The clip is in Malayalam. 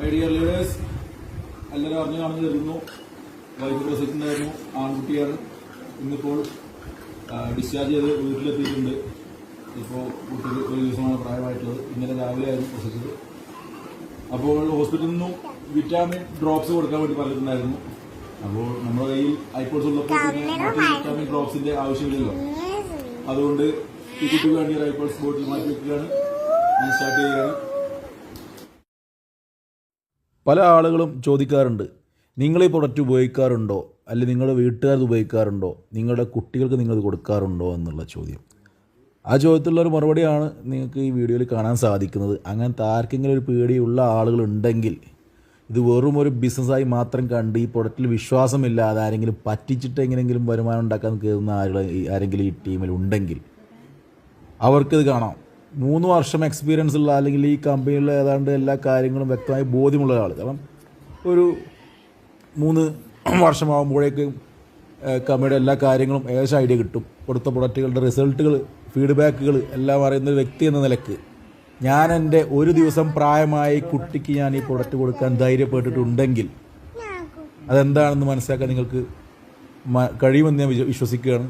മൈ ഡിയർ ലീഡേഴ്സ്, എല്ലാവരും അറിഞ്ഞു കാണുന്നു തരുന്നു. വൈഫ് പ്രസവിച്ചിട്ടുണ്ടായിരുന്നു, ആൺകുട്ടിയാണ്. ഇന്നിപ്പോൾ ഡിസ്ചാർജ് ചെയ്ത് വീട്ടിലെത്തിയിട്ടുണ്ട്. ഇപ്പോൾ കുട്ടിക്ക് ഒരു ദിവസമാണ് പ്രായമായിട്ടുള്ളത്. ഇന്നലെ രാവിലെ ആയിരുന്നു പ്രസവിച്ചത്. അപ്പോൾ ഹോസ്പിറ്റലിൽ നിന്നും വിറ്റാമിൻ ഡ്രോപ്സ് കൊടുക്കാൻ വേണ്ടി പറഞ്ഞിട്ടുണ്ടായിരുന്നു. അപ്പോൾ നമ്മുടെ കയ്യിൽ ഐപോഡ്സ് ഉള്ളപ്പോൾ പിന്നെ മറ്റു വിറ്റാമിൻ ഡ്രോപ്സിന്റെ ആവശ്യമില്ലല്ലോ. അതുകൊണ്ട് ഈ കുട്ടിക്ക് വേണ്ടി ഒരു ഐപോഡ്സ് ബോട്ടിൽ മാറ്റി വെക്കുകയാണ്. ഞാൻ സ്റ്റാർട്ട് ചെയ്യുകയാണ്. പല ആളുകളും ചോദിക്കാറുണ്ട്, നിങ്ങൾ ഈ പ്രൊഡക്റ്റ് ഉപയോഗിക്കാറുണ്ടോ, അല്ലെങ്കിൽ നിങ്ങളുടെ വീട്ടുകാർ ഉപയോഗിക്കാറുണ്ടോ, നിങ്ങളുടെ കുട്ടികൾക്ക് നിങ്ങളത് കൊടുക്കാറുണ്ടോ എന്നുള്ള ചോദ്യം. ആ ചോദ്യത്തിലുള്ളൊരു മറുപടിയാണ് നിങ്ങൾക്ക് ഈ വീഡിയോയിൽ കാണാൻ സാധിക്കുന്നത്. അങ്ങനത്തെ ആർക്കെങ്കിലും ഒരു പേടിയുള്ള ആളുകളുണ്ടെങ്കിൽ, ഇത് വെറും ഒരു ബിസിനസ്സായി മാത്രം കണ്ട് ഈ പ്രൊഡക്റ്റിൽ വിശ്വാസമില്ലാതെ ആരെങ്കിലും പറ്റിച്ചിട്ട് എങ്ങനെയെങ്കിലും വരുമാനം ഉണ്ടാക്കാൻ കയറുന്ന ആരെങ്കിലും ഈ ടീമിൽ ഉണ്ടെങ്കിൽ അവർക്കിത് കാണാം. 3 വർഷം എക്സ്പീരിയൻസ് ഉള്ള, അല്ലെങ്കിൽ ഈ കമ്പനിയിലെ ഏതാണ്ട് എല്ലാ കാര്യങ്ങളും വ്യക്തമായി ബോധ്യമുള്ള ഒരാൾ. കാരണം ഒരു 3 വർഷമാകുമ്പോഴേക്കും കമ്പനിയുടെ എല്ലാ കാര്യങ്ങളും ഏകദേശം ഐഡിയ കിട്ടും. കൊടുത്ത പ്രൊഡക്റ്റുകളുടെ റിസൾട്ടുകൾ, ഫീഡ്ബാക്കുകൾ എല്ലാം അറിയുന്ന ഒരു വ്യക്തി എന്ന നിലക്ക് ഞാൻ എൻ്റെ ഒരു ദിവസം പ്രായമായ കുട്ടിക്ക് ഞാൻ ഈ പ്രൊഡക്റ്റ് കൊടുക്കാൻ ധൈര്യപ്പെട്ടിട്ടുണ്ടെങ്കിൽ അതെന്താണെന്ന് മനസ്സിലാക്കാൻ നിങ്ങൾക്ക് കഴിയുമെന്ന് ഞാൻ വിശ്വസിക്കുകയാണ്.